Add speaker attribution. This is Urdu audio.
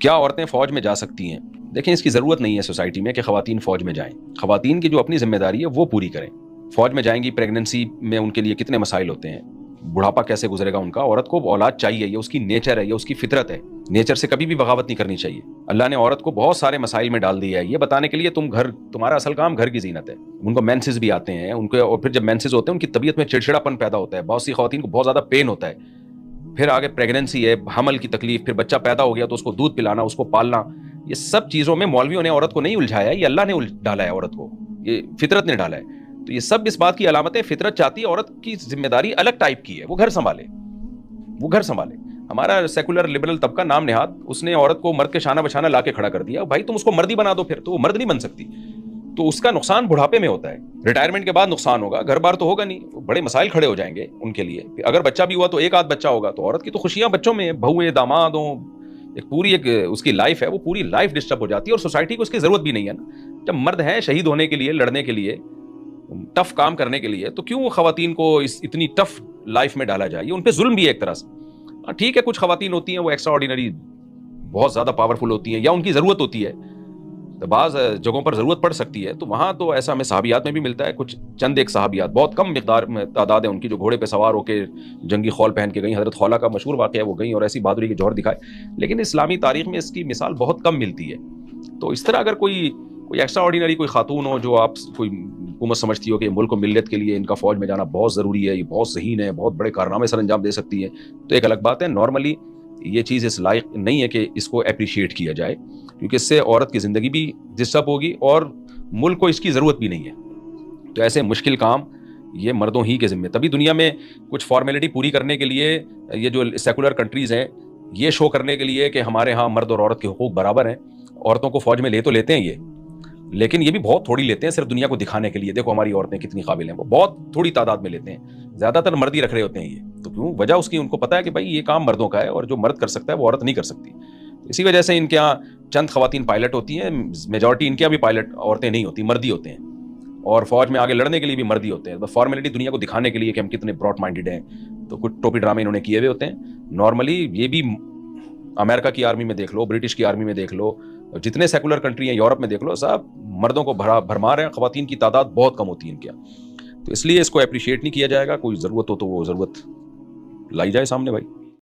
Speaker 1: کیا عورتیں فوج میں جا سکتی ہیں؟ دیکھیں اس کی ضرورت نہیں ہے سوسائٹی میں کہ خواتین فوج میں جائیں. خواتین کی جو اپنی ذمہ داری ہے وہ پوری کریں. فوج میں جائیں گی, پریگننسی میں ان کے لیے کتنے مسائل ہوتے ہیں, بڑھاپا کیسے گزرے گا ان کا. عورت کو اولاد چاہیے, یہ اس کی نیچر ہے, یہ اس کی فطرت ہے. نیچر سے کبھی بھی بغاوت نہیں کرنی چاہیے. اللہ نے عورت کو بہت سارے مسائل میں ڈال دیا ہے یہ بتانے کے لیے تمہارا اصل کام گھر کی زینت ہے. ان کو مینسز بھی آتے ہیں ان کو, اور پھر جب مینسز ہوتے ہیں ان کی طبیعت میں چڑچڑاپن پیدا ہوتا ہے. بہت سی خواتین کو بہت زیادہ پین ہوتا ہے. پھر آگے پریگننسی ہے, حمل کی تکلیف, پھر بچہ پیدا ہو گیا تو اس کو دودھ پلانا, اس کو پالنا. یہ سب چیزوں میں مولویوں نے عورت کو نہیں الجھایا, یہ اللہ نے ڈالا ہے عورت کو, یہ فطرت نے ڈالا ہے. تو یہ سب اس بات کی علامت ہے فطرت چاہتی ہے عورت کی ذمہ داری الگ ٹائپ کی ہے, وہ گھر سنبھالے. ہمارا سیکولر لبرل طبقہ نام نہاد, اس نے عورت کو مرد کے شانہ بشانہ لا کے کھڑا کر دیا. بھائی تم اس کو مردی بنا دو, پھر تو وہ مرد نہیں بن سکتی. تو اس کا نقصان بڑھاپے میں ہوتا ہے, ریٹائرمنٹ کے بعد نقصان ہوگا, گھر بار تو ہوگا نہیں, بڑے مسائل کھڑے ہو جائیں گے ان کے لیے. اگر بچہ بھی ہوا تو ایک آدھ بچہ ہوگا, تو عورت کی تو خوشیاں بچوں میں, بہویں داماد ہوں, ایک اس کی لائف ہے, وہ پوری لائف ڈسٹرب ہو جاتی ہے. اور سوسائٹی کو اس کی ضرورت بھی نہیں ہے نا. جب مرد ہیں شہید ہونے کے لیے, لڑنے کے لیے, ٹف کام کرنے کے لیے, تو کیوں خواتین کو اس اتنی ٹف لائف میں ڈالا جائے؟ یہ ان پہ ظلم بھی ہے ایک طرح سے. ٹھیک ہے کچھ خواتین ہوتی ہیں وہ ایکسٹرا آرڈینری بہت زیادہ پاورفل ہوتی ہیں, یا ان کی ضرورت ہوتی ہے, تو بعض جگہوں پر ضرورت پڑ سکتی ہے, تو وہاں تو ایسا ہمیں صحابیات میں بھی ملتا ہے. کچھ چند ایک صحابیات, بہت کم مقدار میں تعداد ہے ان کی, جو گھوڑے پہ سوار ہو کے جنگی خول پہن کے گئیں. حضرت خولا کا مشہور واقعہ ہے, وہ گئیں اور ایسی بہادری کے جوہر دکھائے. لیکن اسلامی تاریخ میں اس کی مثال بہت کم ملتی ہے. تو اس طرح اگر کوئی ایکسٹرا آرڈینری کوئی خاتون ہو, جو آپ کوئی حکومت سمجھتی ہو کہ ملک و ملت کے لیے ان کا فوج میں جانا بہت ضروری ہے, یہ بہت ذہین ہے, بہت بڑے کارنامے سر انجام دے سکتی ہے, تو ایک الگ بات ہے. نارملی یہ چیز اس لائق نہیں ہے کہ اس کو اپریشیٹ کیا جائے, کیونکہ اس سے عورت کی زندگی بھی ڈسٹرب ہوگی اور ملک کو اس کی ضرورت بھی نہیں ہے. تو ایسے مشکل کام یہ مردوں ہی کے ذمہ. تبھی دنیا میں کچھ فارمیلٹی پوری کرنے کے لیے, یہ جو سیکولر کنٹریز ہیں, یہ شو کرنے کے لیے کہ ہمارے ہاں مرد اور عورت کے حقوق برابر ہیں, عورتوں کو فوج میں لے تو لیتے ہیں یہ, لیکن یہ بھی بہت تھوڑی لیتے ہیں, صرف دنیا کو دکھانے کے لیے, دیکھو ہماری عورتیں کتنی قابل ہیں. وہ بہت تھوڑی تعداد میں لیتے ہیں, زیادہ تر مرد ہی رکھ رہے ہوتے ہیں یہ. تو کیوں؟ وجہ اس کی ان کو پتا ہے کہ بھائی یہ کام مردوں کا ہے, اور جو مرد کر سکتا ہے وہ عورت نہیں کر سکتی. اسی وجہ سے ان کے یہاں چند خواتین پائلٹ ہوتی ہیں, میجورٹی ان کے یہاں بھی پائلٹ عورتیں نہیں ہوتی, مرد ہی ہوتے ہیں. اور فوج میں آگے لڑنے کے لیے بھی مرد ہی ہوتے ہیں, بس فارمیلٹی دنیا کو دکھانے کے لیے کہ ہم کتنے براڈ مائنڈیڈ ہیں. تو کچھ ٹوپی ڈرامے انہوں نے کیے ہوئے ہوتے ہیں. نارملی یہ بھی امریکہ کی آرمی میں دیکھ لو, برٹش کی آرمی میں دیکھ لو, جتنے سیکولر کنٹری ہیں یورپ میں دیکھ لو, سب مردوں کو بھرمار ہیں, خواتین کی تعداد بہت کم ہوتی ہے ان کے یہاں. تو اس لیے اس کو اپریشیٹ نہیں کیا جائے گا. کوئی ضرورت ہو تو وہ ضرورت لائی جائے سامنے بھائی.